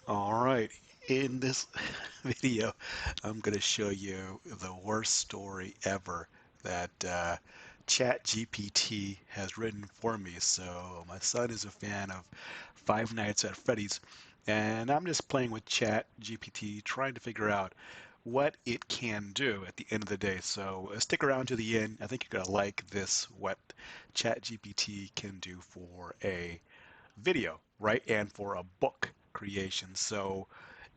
All right, in this video, I'm going to show you the worst story ever that ChatGPT has written for me. So my son is a fan of Five Nights at Freddy's, and I'm just playing with ChatGPT, trying to figure out what it can do at the end of the day. So stick around to the end. I think you're going to like this, what ChatGPT can do for a video, right? And for a book creation. So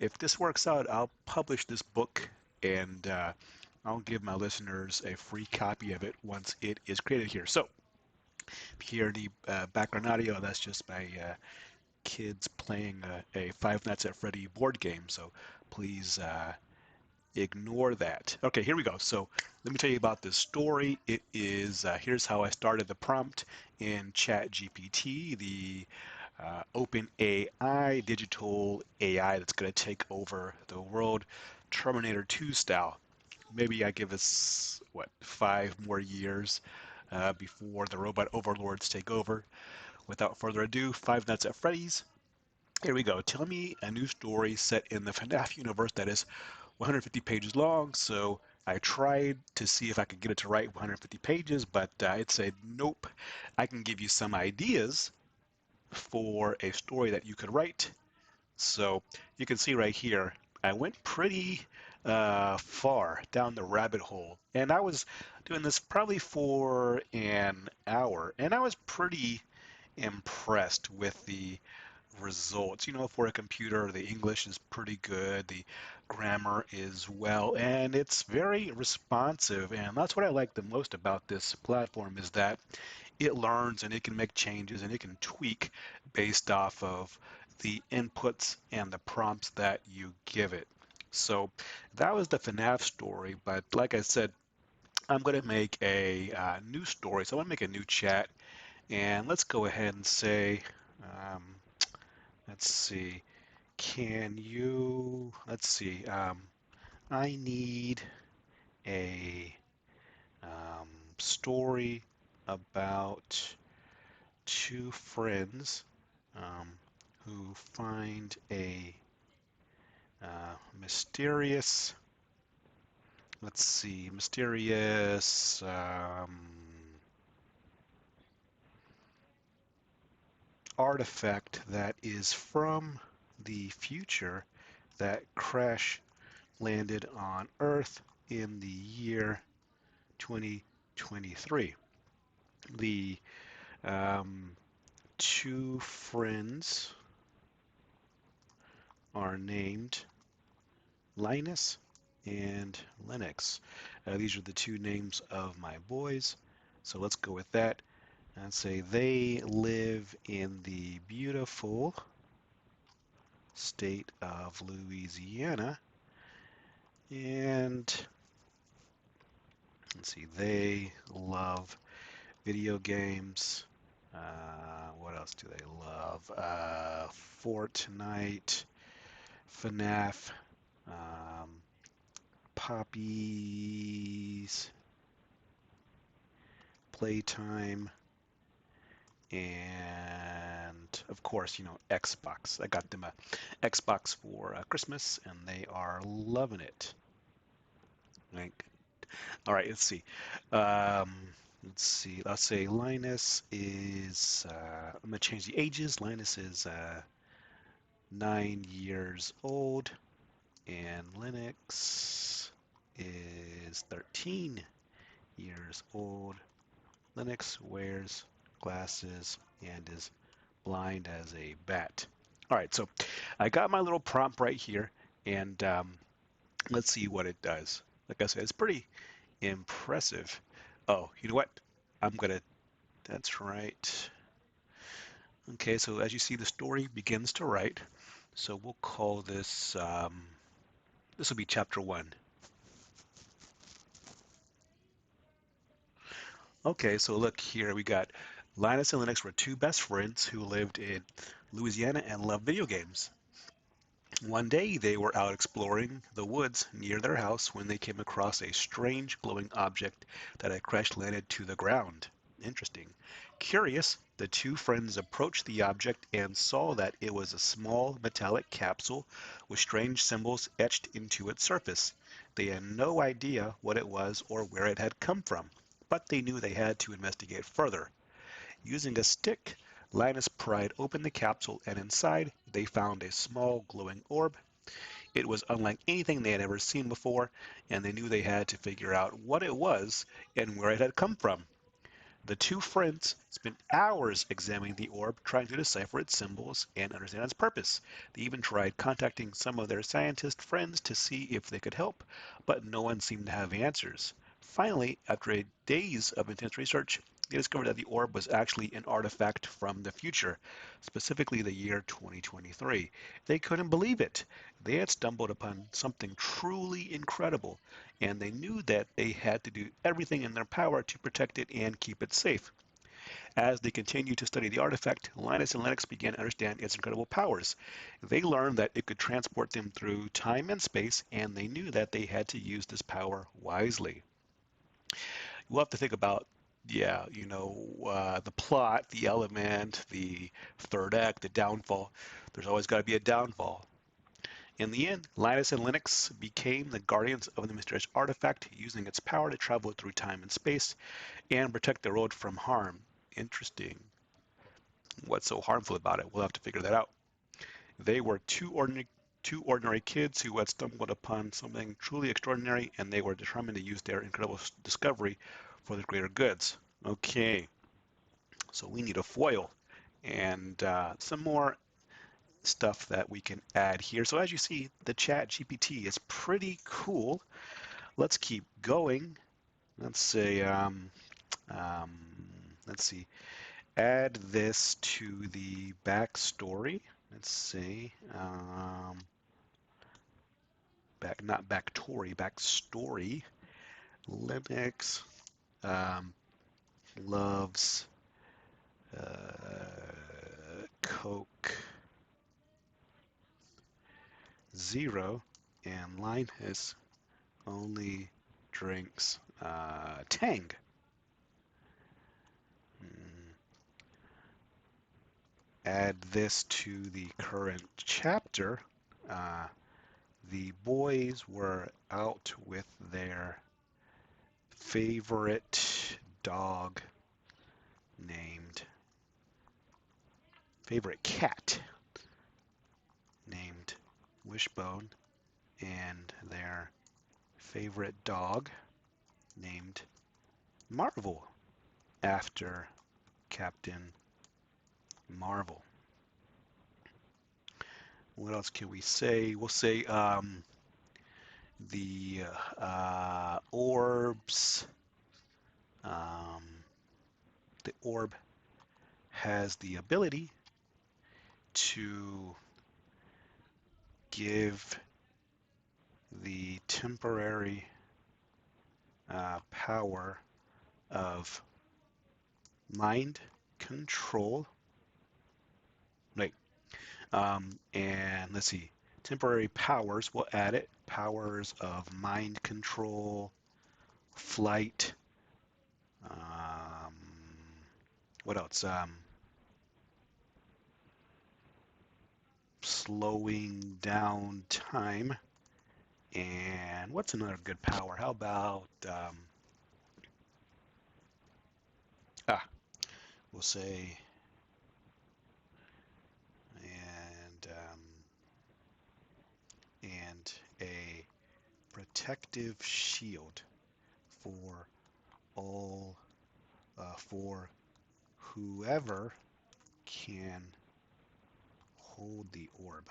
if this works out, I'll publish this book and I'll give my listeners a free copy of it once it is created here. So here the background audio, that's just my kids playing a Five Nights at Freddy board game. So please ignore that. Okay, here we go. So let me tell you about this story. It is, here's how I started the prompt in ChatGPT, the open AI, digital AI that's going to take over the world, Terminator 2 style. Maybe I give us, what, 5 more years before the robot overlords take over. Without further ado, Five Nights at Freddy's. Here we go. Tell me a new story set in the FNAF universe that is 150 pages long. So I tried to see if I could get it to write 150 pages, but it said, nope. I can give you some ideas for a story that you could write. So you can see right here, I went pretty far down the rabbit hole. And I was doing this probably for an hour. And I was pretty impressed with the results. For a computer, the English is pretty good, the grammar is well, and it's very responsive. And that's what I like the most about this platform is that it learns and it can make changes and it can tweak based off of the inputs and the prompts that you give it. So that was the FNAF story, but like I said, I'm going to make a new story. So I want to make a new chat, and let's go ahead and say, um, let's see, let's see, I need a um, story about two friends um, who find a mysterious, let's see, mysterious artifact that is from the future that crash landed on Earth in the year 2023. The um, two friends are named Linus and Lennox. These are the two names of my boys. So let's go with that and say they live in the beautiful state of Louisiana. And let's see, they love video games. What else do they love? Fortnite, FNAF, um, Poppies, Playtime, and of course, Xbox. I got them a Xbox for Christmas, and they are loving it. Like, all right, let's see. Um, let's see. Let's say Linus is. I'm gonna change the ages. Linus is 9 years old, and Linux is 13 years old. Linux wears glasses and is blind as a bat. All right, so I got my little prompt right here, and let's see what it does. Like I said, it's pretty impressive. Oh, you know what? I'm gonna, that's right. Okay, so as you see, the story begins to write. So we'll call this, this will be chapter one. Okay, so look here, we got Linus and Linux were two best friends who lived in Louisiana and loved video games. One day they were out exploring the woods near their house when they came across a strange glowing object that had crash landed to the ground. Interesting. Curious, the two friends approached the object and saw that it was a small metallic capsule with strange symbols etched into its surface. They had no idea what it was or where it had come from, but they knew they had to investigate further. Using a stick, Linus pried open the capsule, and inside they found a small glowing orb. It was unlike anything they had ever seen before, and they knew they had to figure out what it was and where it had come from. The two friends spent hours examining the orb, trying to decipher its symbols and understand its purpose. They even tried contacting some of their scientist friends to see if they could help, but no one seemed to have answers. Finally, after days of intense research, they discovered that the orb was actually an artifact from the future, specifically the year 2023. They couldn't believe it. They had stumbled upon something truly incredible, and they knew that they had to do everything in their power to protect it and keep it safe. As they continued to study the artifact, Linus and Lennox began to understand its incredible powers. They learned that it could transport them through time and space, and they knew that they had to use this power wisely. We'll have to think about, yeah, the plot, the element, the third act, the downfall. There's always got to be a downfall. In the end, Linus and Linux became the guardians of the mysterious artifact, using its power to travel through time and space and protect the world from harm. Interesting. What's so harmful about it? We'll have to figure that out. They were two ordinary kids who had stumbled upon something truly extraordinary, and they were determined to use their incredible discovery for the greater goods. Okay, so we need a foil and some more stuff that we can add here. So as you see, the Chat GPT is pretty cool. Let's keep going. Let's say, um, let's see, add this to the backstory. Let's see, not backstory, backstory. Linux loves Coke Zero, and Linus only drinks Tang. Mm, Add this to the current chapter. Uh, the boys were out with their favorite dog named, favorite cat named Wishbone, and their favorite dog named Marvel, after Captain Marvel. What else can we say? We'll say the orbs. Um, the orb has the ability to give the temporary power of mind control. Right. And let's see. Temporary powers, we'll add it. Powers of mind control, flight. Um, what else? Slowing down time. And what's another good power? How about, ah, we'll say, and and a protective shield for all, for whoever can hold the orb.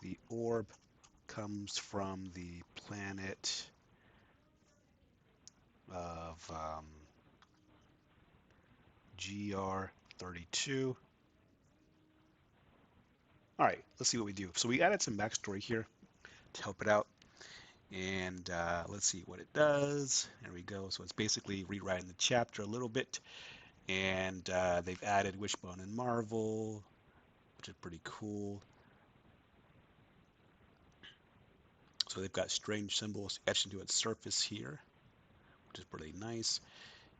The orb comes from the planet of GR32. All right, let's see what we do. So we added some backstory here to help it out. And let's see what it does. There we go. So it's basically rewriting the chapter a little bit. And they've added Wishbone and Marvel, which is pretty cool. So they've got strange symbols etched into its surface here, which is pretty nice.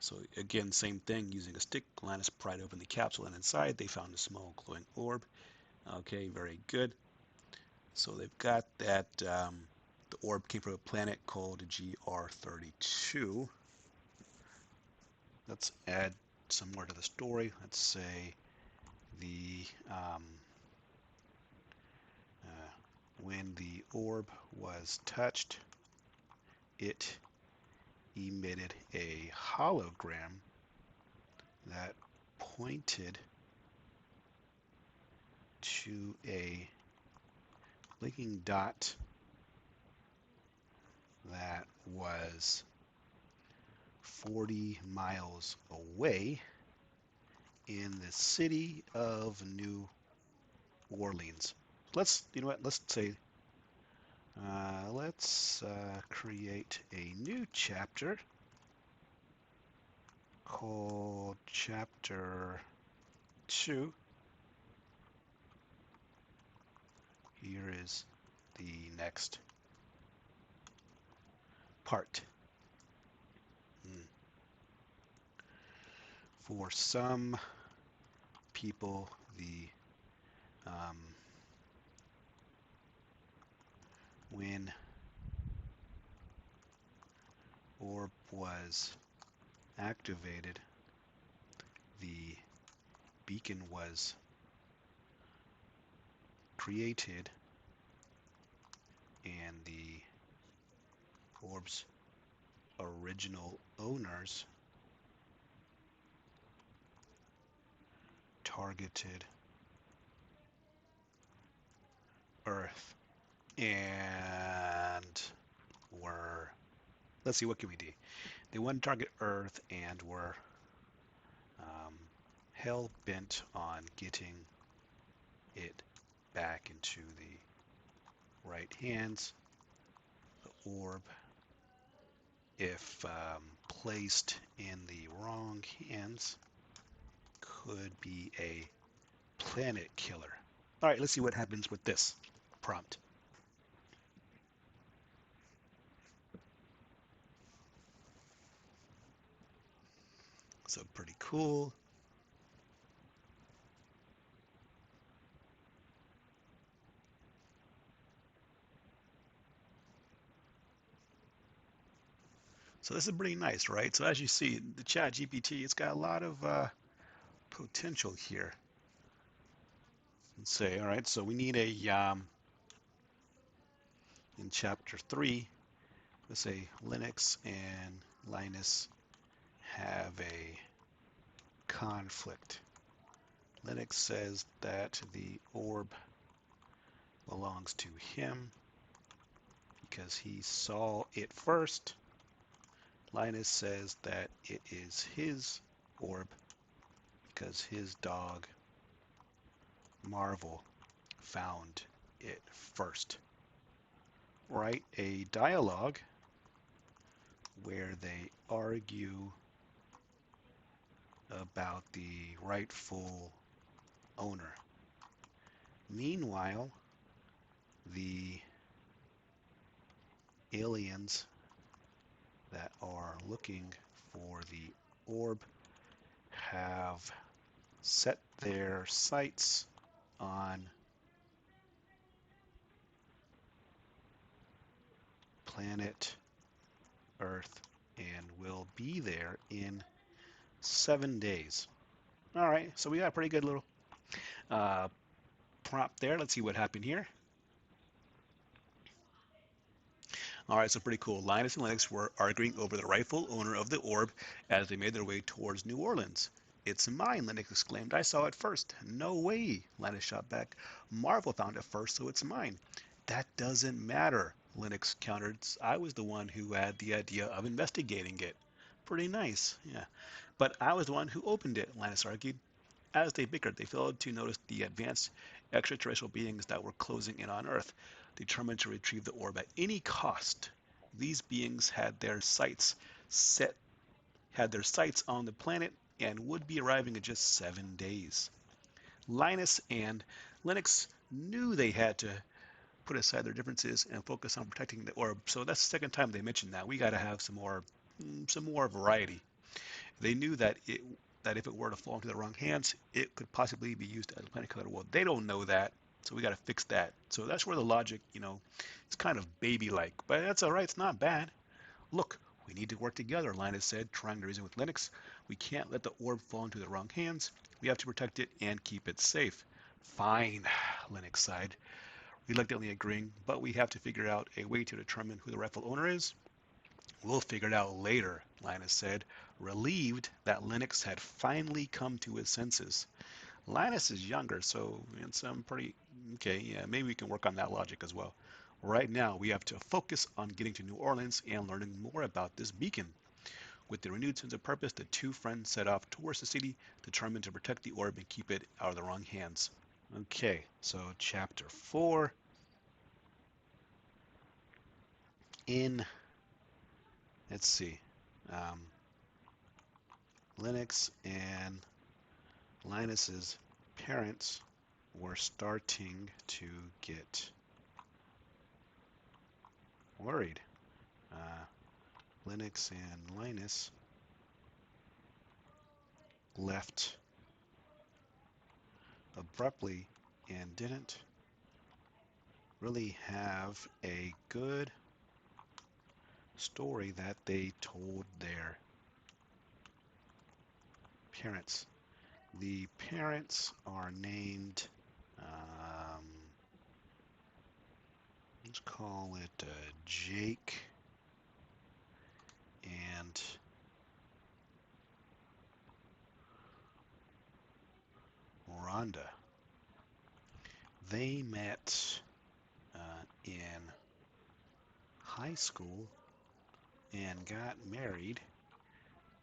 So again, same thing, using a stick, Linus pried open the capsule and inside they found a small glowing orb. Okay, very good. So they've got that, the orb came from a planet called GR32. Let's add some more to the story. Let's say the when the orb was touched, it emitted a hologram that pointed to a blinking dot that was 40 miles away in the city of New Orleans. You know what, let's say, let's create a new chapter called Chapter 2. Here is the next part. For some people, the when orb was activated, the beacon was created and the orb's original owners targeted Earth and were, let's see, what can we do? They wanted to target Earth and were hell bent on getting it back into the right hands. The orb, if placed in the wrong hands, could be a planet killer. All right, let's see what happens with this prompt. So pretty cool. So this is pretty nice, right? So as you see, the ChatGPT, it's got a lot of potential here. Let's say, all right, so we need a, in chapter 3, let's say Linux and Linus have a conflict. Linux says that the orb belongs to him because he saw it first. Linus says that it is his orb because his dog Marvel found it first. Write a dialogue where they argue about the rightful owner. Meanwhile, the aliens that are looking for the orb have set their sights on planet Earth and will be there in 7 days. All right, so we got a pretty good little uh, prompt there. Let's see what happened here. All right, so pretty cool. Linus and Lennox were arguing over the rightful owner of the orb as they made their way towards New Orleans. It's mine, Lennox exclaimed. I saw it first. No way, Linus shot back. Marvel found it first, so it's mine. That doesn't matter, Lennox countered. I was the one who had the idea of investigating it. Pretty nice, yeah. But I was the one who opened it, Linus argued. As they bickered, they failed to notice the advanced extraterrestrial beings that were closing in on Earth, determined to retrieve the orb at any cost. These beings set had their sights on the planet and would be arriving in just 7 days. Linus and Lennox knew they had to put aside their differences and focus on protecting the orb. So that's the second time they mentioned that. We got to have some more variety. They knew that if it were to fall into the wrong hands, it could possibly be used as a planet killer. Well, they don't know that, so we got to fix that. So that's where the logic, it's kind of baby-like, but that's all right. It's not bad. Look, we need to work together, Linus said, trying to reason with Linux. We can't let the orb fall into the wrong hands. We have to protect it and keep it safe. Fine, Linux sighed, reluctantly agreeing, but we have to figure out a way to determine who the rightful owner is. We'll figure it out later, Linus said, relieved that Linux had finally come to his senses. Linus is younger, so it's pretty okay. Yeah, maybe we can work on that logic as well. Right now, we have to focus on getting to New Orleans and learning more about this beacon. With the renewed sense of purpose, the two friends set off towards the city, determined to protect the orb and keep it out of the wrong hands. Okay, so chapter 4 in, let's see, um, Linux and Linus's parents were starting to get worried. Uh, Linux and Linus left abruptly and didn't really have a good story that they told their parents. The parents are named, um, let's call it Jake and Rhonda. They met in high school and got married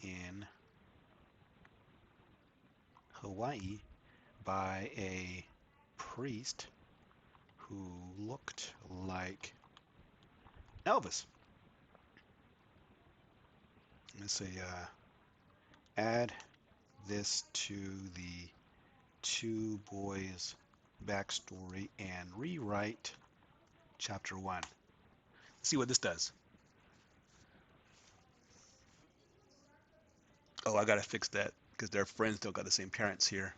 in Hawaii by a priest who looked like Elvis. Let's say add this to the two boys' backstory and rewrite chapter 1. Let's see what this does. Oh, I gotta fix that because their friends don't got the same parents here.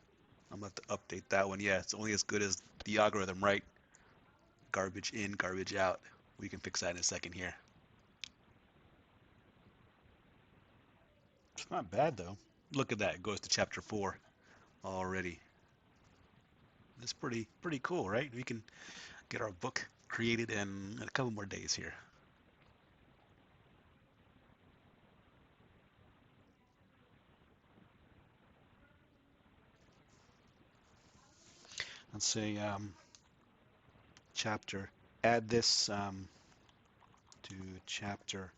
I'm gonna have to update that one. Yeah, it's only as good as the algorithm, right? Garbage in, garbage out. We can fix that in a second here. It's not bad though. Look at that. It goes to chapter 4 already. That's pretty cool, right? We can get our book created in a couple more days here. Let's say chapter. Add this to chapter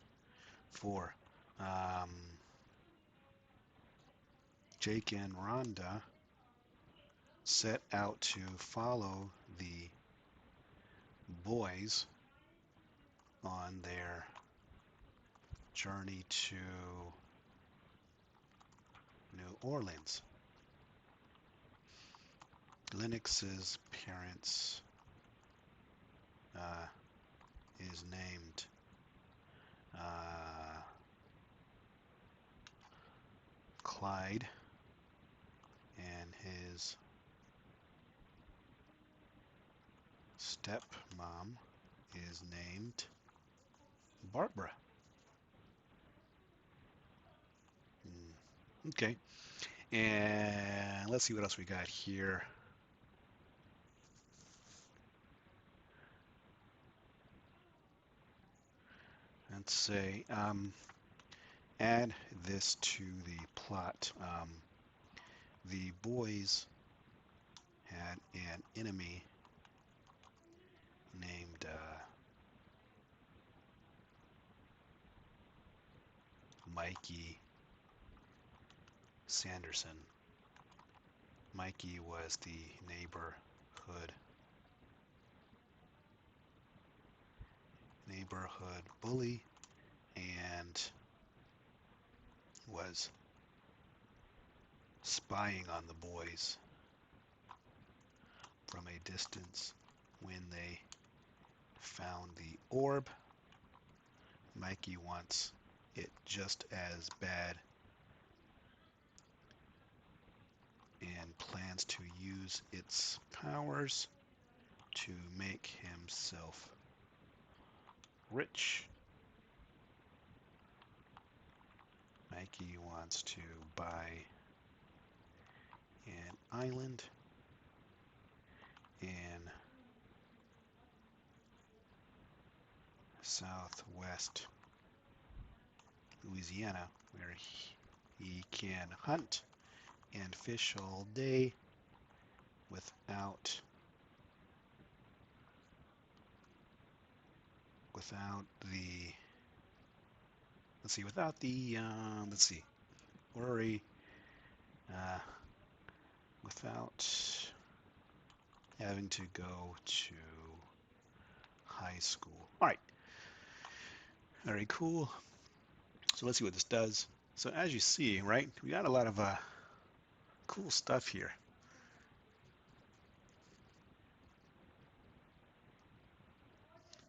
4. Um, Jake and Rhonda set out to follow the boys on their journey to New Orleans. Linux's parents is named Clyde, and his stepmom is named Barbara. Okay, and let's see what else we got here. Let's say add this to the plot. The boys had an enemy named Mikey Sanderson. Mikey was the neighborhood bully and was spying on the boys from a distance. When they found the orb, Mikey wants it just as bad wants to use its powers to make himself rich. Mikey wants to buy an island in southwest Louisiana where he can hunt and fish all day without the let's see worry uh, without having to go to high school. All right, very cool. So let's see what this does. So as you see, right, we got a lot of cool stuff here.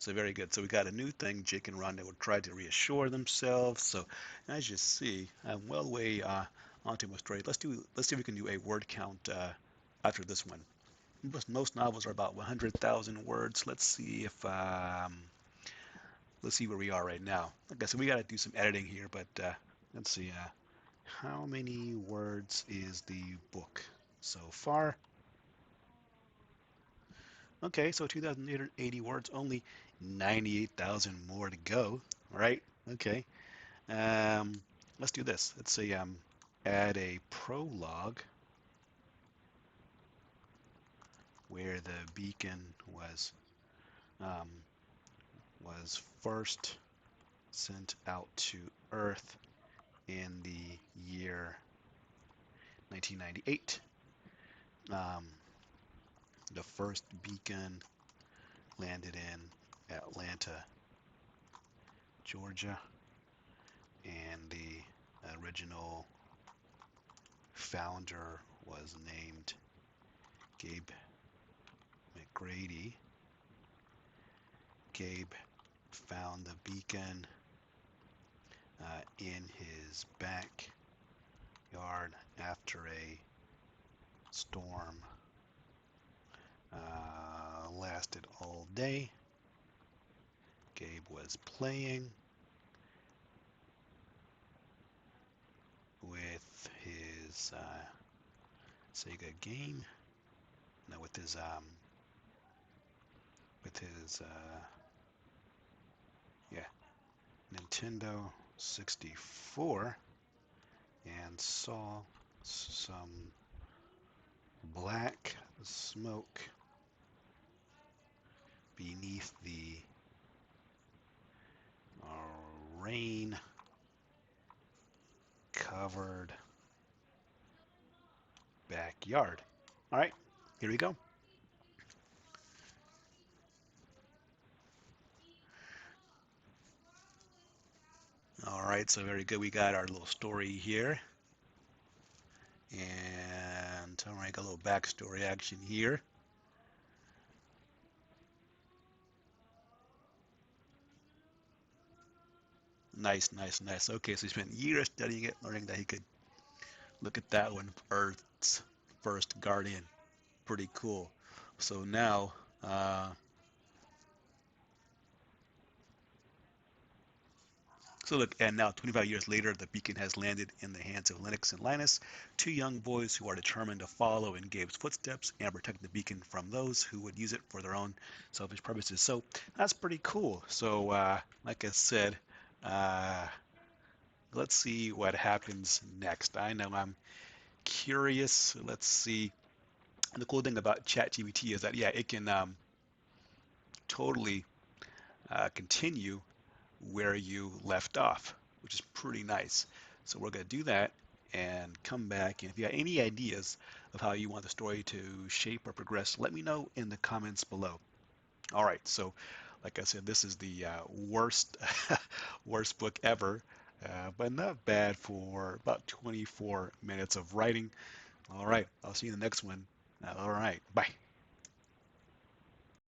So very good. So we got a new thing. Jake and Rhonda will try to reassure themselves. So as you see, I'm well way onto my story. Let's see if we can do a word count after this one. Most novels are about 100,000 words. Let's see where we are right now. Like I said, we got to do some editing here, but let's see. How many words is the book so far? Okay, so 2,880 words, only 98,000 more to go. All right, okay. Um, let's do this. Let's say add a prologue where the beacon um, was first sent out to Earth in the year 1998. Um, the first beacon landed in Atlanta, Georgia, and the original founder was named Gabe McGrady. Gabe found the beacon in his backyard after a storm lasted all day. Gabe was playing with his Sega game, no, with his yeah, Nintendo 64, and saw some black smoke beneath the rain covered backyard. All right, here we go. All right, so very good. We got our little story here. And all right, got a little backstory action here. Nice, nice, nice. Okay, so he spent years studying it, learning that he could look at that one, Earth's first guardian. Pretty cool. So now, uh, so look, and now 25 years later, the beacon has landed in the hands of Lennox and Linus, two young boys who are determined to follow in Gabe's footsteps and protect the beacon from those who would use it for their own selfish purposes. So that's pretty cool. So, like I said, uh, let's see what happens next. I know I'm curious. Let's see. And the cool thing about ChatGPT is that, yeah, it can totally continue where you left off, which is pretty nice. So we're going to do that and come back. And if you have any ideas of how you want the story to shape or progress, let me know in the comments below. All right, so like I said, this is the worst worst book ever, but not bad for about 24 minutes of writing. All right, I'll see you in the next one. All right, bye.